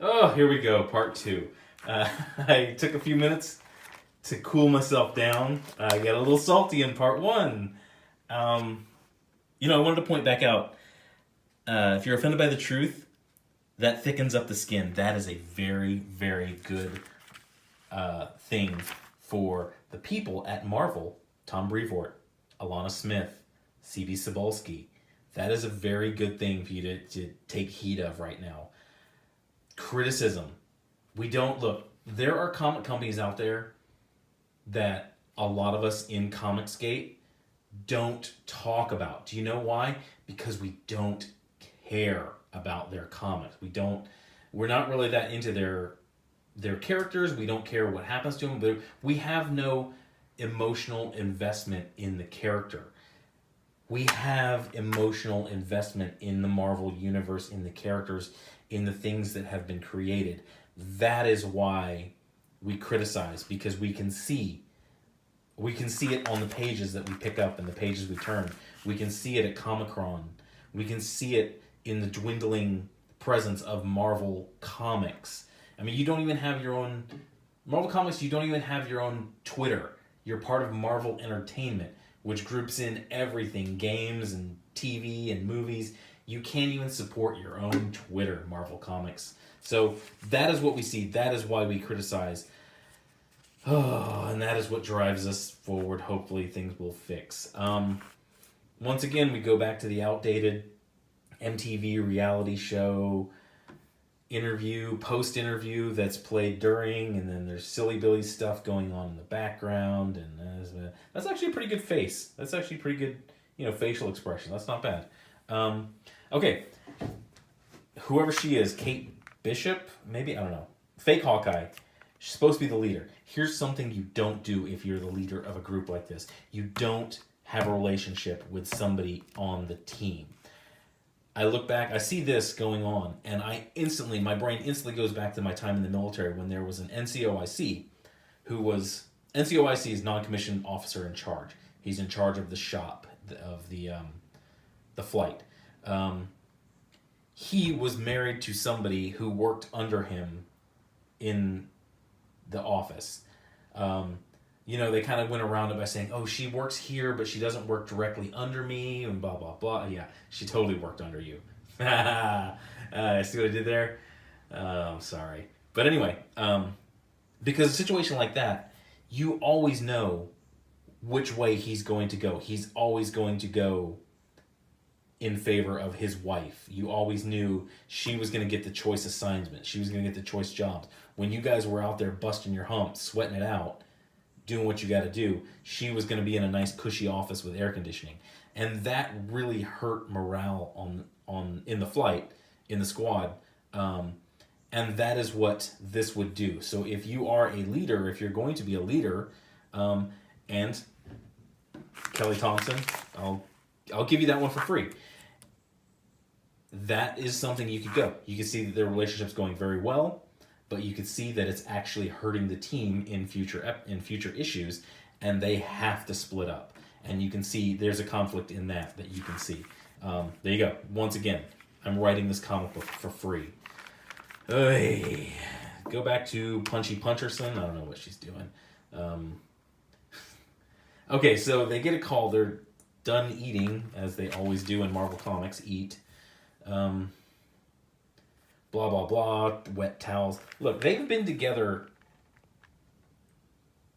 Oh, here we go, part two. I took a few minutes to cool myself down. I got a little salty in part one. Um, I wanted to point back out if you're offended by the truth, that thickens up the skin. That is a very, very good thing for the people at Marvel. Tom Brevoort, Alana Smith, C.B. Cebulski. That is a very good thing for you to take heed of right now. Criticism. We don't look. There are comic companies out there that a lot of us in Comicsgate don't talk about. Do you know why? Because we don't care about their comics. We're not really that into their characters. We don't care what happens to them, but we have no emotional investment in the character. We have emotional investment in the Marvel universe, in the characters, in the things that have been created. That is why we criticize, because we can see it on the pages that we pick up and the pages we turn. We can see it at Comic-Con. We can see it in the dwindling presence of Marvel Comics. I mean, you don't even have your own Marvel Comics. You don't even have your own Twitter. You're part of Marvel Entertainment, which groups in everything, games and TV and movies. You can't even support your own Twitter, Marvel Comics. So that is what we see. That is why we criticize. Oh, and that is what drives us forward. Hopefully things will fix. Once again, we go back to the outdated MTV reality show post-interview that's played during, and then there's Silly Billy stuff going on in the background, and that's actually a pretty good face. That's actually pretty good, facial expression. That's not bad. Okay, whoever she is, Kate Bishop, maybe, I don't know. Fake Hawkeye. She's supposed to be the leader. Here's something you don't do if you're the leader of a group like this. You don't have a relationship with somebody on the team. I look back, I see this going on, and my brain instantly goes back to my time in the military when there was an NCOIC NCOIC is non-commissioned officer in charge. He's in charge of the shop of the flight. He was married to somebody who worked under him in the office. They kind of went around it by saying, "Oh, she works here, but she doesn't work directly under me," and blah blah blah. Yeah, she totally worked under you. See what I did there? I'm sorry, but anyway, because a situation like that, you always know which way he's going to go. He's always going to go in favor of his wife. You always knew she was going to get the choice assignment. She was going to get the choice jobs. When you guys were out there busting your humps, sweating it out, doing what you got to do, she was going to be in a nice cushy office with air conditioning. And that really hurt morale on in the flight, in the squad. And that is what this would do. So if you are a leader, if you're going to be a leader, and Kelly Thompson, I'll give you that one for free. That is something you could go. You can see that their relationship's going very well, but you could see that it's actually hurting the team in future issues, and they have to split up. And you can see there's a conflict in that you can see. There you go. Once again, I'm writing this comic book for free. Oy. Go back to Punchy Puncherson. I don't know what she's doing. Okay, so they get a call. They're done eating, as they always do in Marvel Comics, eat. Blah, blah, blah, wet towels. Look, they've been together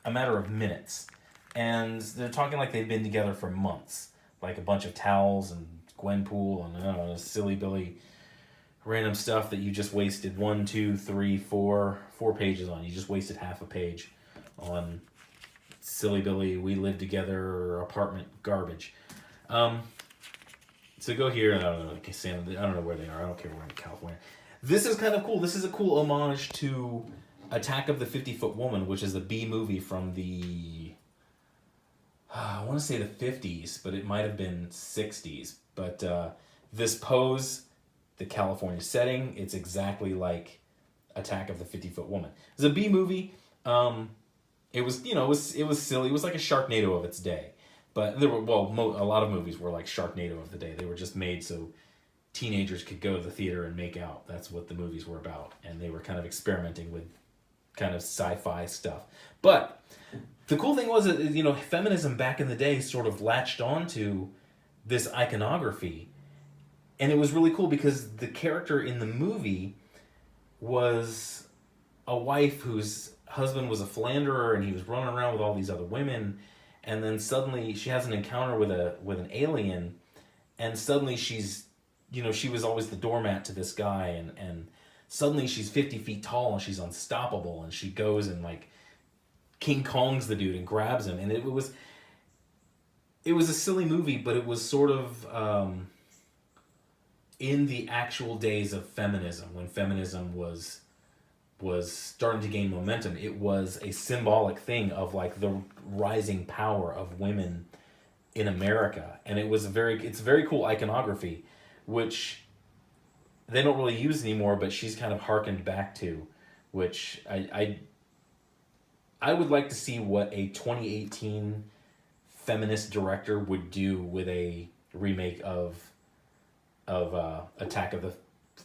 a matter of minutes, and they're talking like they've been together for months. Like a bunch of towels and Gwenpool and I don't know, Silly Billy random stuff that you just wasted 1, 2, 3, 4 pages on. You just wasted half a page on Silly Billy, We Live Together, apartment garbage. So go here, I don't know, I don't know where they are. I don't care, we're in California. This is kind of cool. This is a cool homage to Attack of the 50-Foot Woman, which is a B movie from the, I want to say the 50s, but it might have been 60s. But this pose, the California setting, it's exactly like Attack of the 50-Foot Woman. It's a B movie. It was, it was silly. It was like a Sharknado of its day. But there were, a lot of movies were like Sharknado of the day. They were just made so teenagers could go to the theater and make out. That's what the movies were about. And they were kind of experimenting with kind of sci-fi stuff. But the cool thing was that, you know, feminism back in the day sort of latched onto this iconography. And it was really cool because the character in the movie was a wife whose husband was a philanderer and he was running around with all these other women. And then suddenly she has an encounter with an alien, and suddenly she's, you know, she was always the doormat to this guy, and suddenly she's 50 feet tall and she's unstoppable, and she goes and like King Kong's the dude and grabs him. And it was a silly movie, but it was sort of in the actual days of feminism, when feminism was starting to gain momentum. It was a symbolic thing of like the rising power of women in America. And it's very cool iconography, which they don't really use anymore, but she's kind of harkened back to, which I would like to see what a 2018 feminist director would do with a remake of Attack of the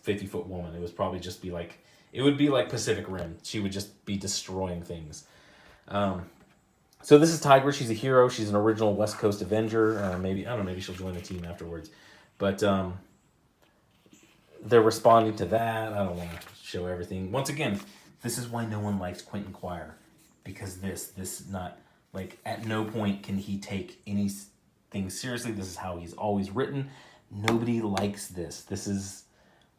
50-Foot Woman. It would probably just be like, it would be like Pacific Rim. She would just be destroying things. So this is Tigra. She's a hero. She's an original West Coast Avenger. Maybe she'll join the team afterwards. But they're responding to that. I don't want to show everything. Once again, this is why no one likes Quentin Quire. Because this not, like, at no point can he take anything seriously. This is how he's always written. Nobody likes this.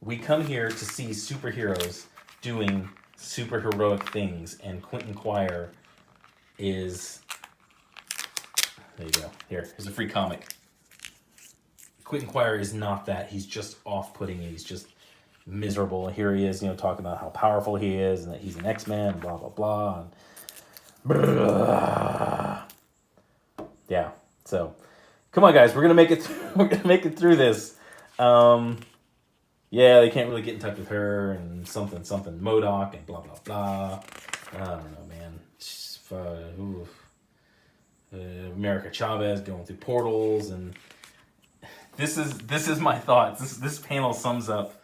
We come here to see superheroes doing superheroic things, and Quentin Quire is, there you go. Here's a free comic. Quentin Quire is not that. He's just off-putting. He's just miserable. Here he is, you know, talking about how powerful he is and that he's an X-Man, blah, blah, blah. And yeah, so come on, guys. We're gonna make it. We're gonna make it through this. Yeah, they can't really get in touch with her, and something MODOK and blah blah blah. I don't know, man. America Chavez going through portals, and this is my thoughts. This panel sums up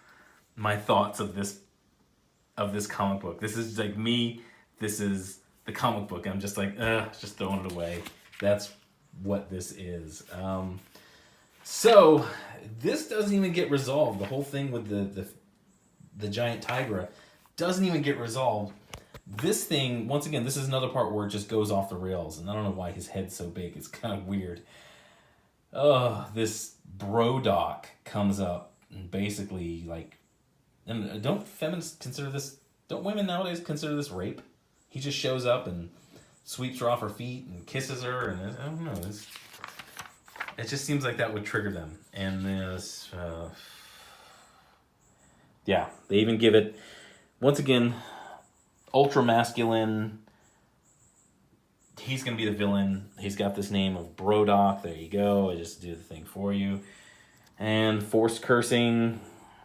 my thoughts of this comic book. This is like me. This is the comic book. I'm just like, just throwing it away. That's what this is. So this doesn't even get resolved. The whole thing with the giant Tigra doesn't even get resolved. This thing, once again, this is another part where it just goes off the rails, and I don't know why his head's so big. It's kind of weird. This Brodock comes up and basically like, and don't feminists consider this? Don't women nowadays consider this rape? He just shows up and sweeps her off her feet and kisses her, and I don't know. It just seems like that would trigger them. And this, yeah, they even give it, once again, ultra masculine. He's going to be the villain. He's got this name of Brodock. There you go. I just do the thing for you. And forced cursing.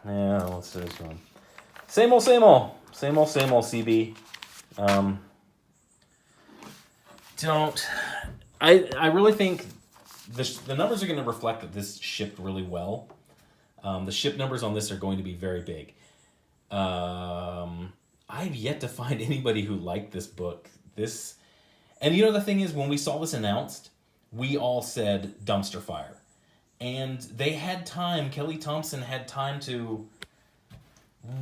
Yeah, let's do this one. Same old, CB. I really think the numbers are going to reflect that this shipped really well. The ship numbers on this are going to be very big. I've yet to find anybody who liked this book. And you know, the thing is, when we saw this announced, we all said dumpster fire. And they had time, Kelly Thompson had time to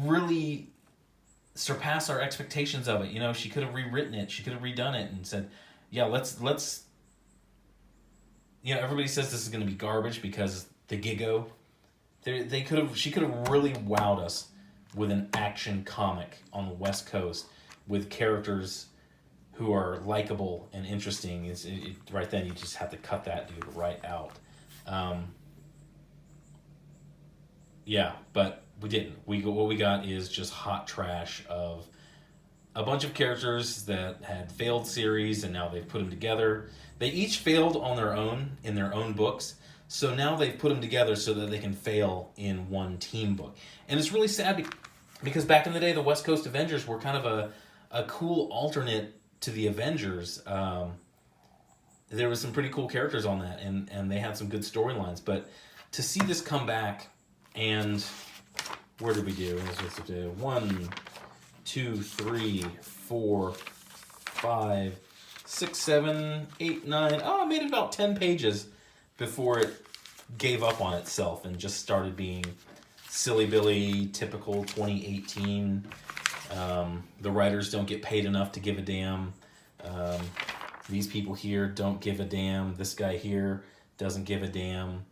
really surpass our expectations of it. You know, she could have rewritten it, she could have redone it and said, yeah, let's you know, everybody says this is going to be garbage because the G.I.G.O. She could have really wowed us with an action comic on the West Coast with characters who are likable and interesting. Right then, you just have to cut that dude right out. Yeah, but we didn't. What we got is just hot trash of a bunch of characters that had failed series, and now they've put them together. They each failed on their own, in their own books, so now they've put them together so that they can fail in one team book. And it's really sad because back in the day, the West Coast Avengers were kind of a cool alternate to the Avengers. There was some pretty cool characters on that, and they had some good storylines. But to see this come back And where did we do? 1, 2, 3, 4, 5, 6, 7, 8, 9. Oh, I made it about 10 pages before it gave up on itself and just started being silly Billy, typical 2018. The writers don't get paid enough to give a damn. These people here don't give a damn. This guy here doesn't give a damn.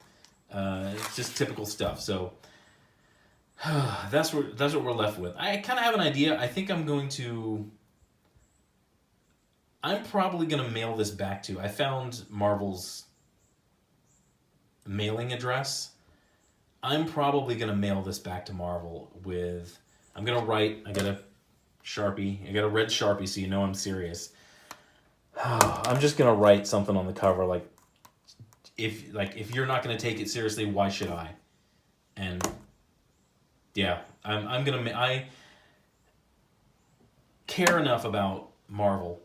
It's just typical stuff. So that's what we're left with. I kind of have an idea. I think I'm probably going to mail this back to. I found Marvel's mailing address. I'm probably going to mail this back to Marvel with. I'm going to write. I got a Sharpie. I got a red Sharpie, so you know I'm serious. I'm just going to write something on the cover like if you're not going to take it seriously, why should I? And yeah, I care enough about Marvel.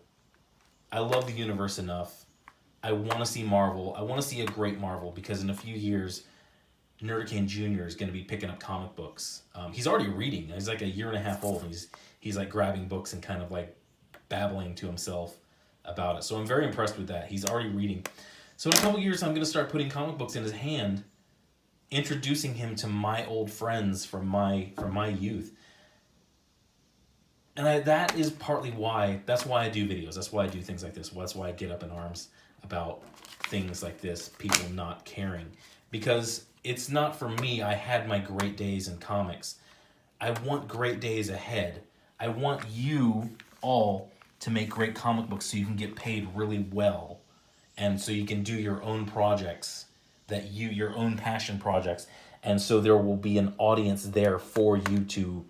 I love the universe enough. I want to see Marvel. I want to see a great Marvel because in a few years, Nerdican Jr. is going to be picking up comic books. He's already reading. He's like a year and a half old. He's like grabbing books and kind of like babbling to himself about it. So I'm very impressed with that. He's already reading. So in a couple years, I'm going to start putting comic books in his hand, introducing him to my old friends from my youth. And that is partly why. That's why I do videos. That's why I do things like this. That's why I get up in arms about things like this. People not caring, because it's not for me. I had my great days in comics. I want great days ahead. I want you all to make great comic books so you can get paid really well, and so you can do your own projects your own passion projects, and so there will be an audience there for you to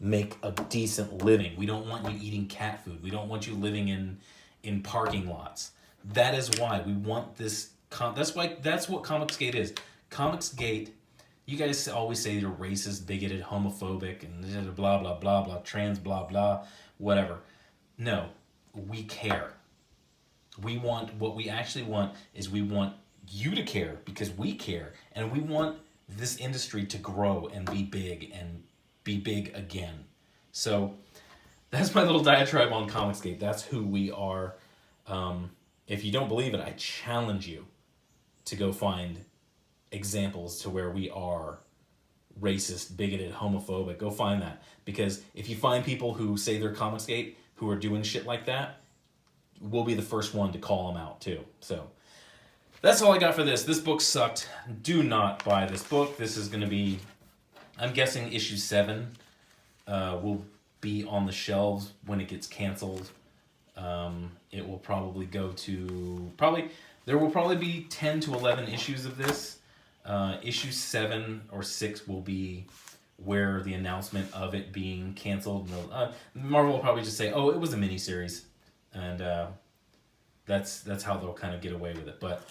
make a decent living. We don't want you eating cat food. We don't want you living in parking lots. That is why we want this. That's what Comicsgate is. Comicsgate. You guys always say you're racist, bigoted, homophobic, and blah blah blah blah, trans blah blah, whatever. No, we care. What we actually want is we want you to care because we care, and we want this industry to grow and be big again. So that's my little diatribe on Comicsgate. That's who we are. If you don't believe it, I challenge you to go find examples to where we are racist, bigoted, homophobic. Go find that, because if you find people who say they're Comicsgate who are doing shit like that, we'll be the first one to call them out too. So that's all I got for this. This book sucked. Do not buy this book. This is going to be, I'm guessing issue 7 will be on the shelves when it gets canceled. It will probably go to, there will probably be 10 to 11 issues of this. Issue 7 or 6 will be where the announcement of it being canceled. Marvel will probably just say, oh, it was a miniseries. And that's how they'll kind of get away with it. But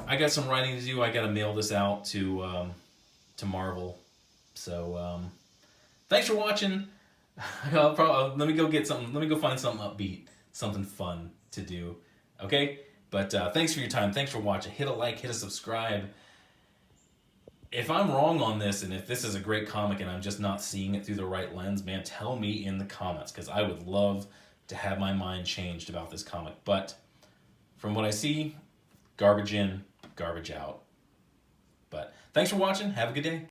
I got some writing to do. I got to mail this out to Marvel. So thanks for watching. Let me go get something. Let me go find something upbeat, something fun to do. Okay? But thanks for your time. Thanks for watching. Hit a like, hit a subscribe. If I'm wrong on this, and if this is a great comic and I'm just not seeing it through the right lens, man, tell me in the comments, because I would love to have my mind changed about this comic. But from what I see, garbage in, garbage out. But thanks for watching. Have a good day.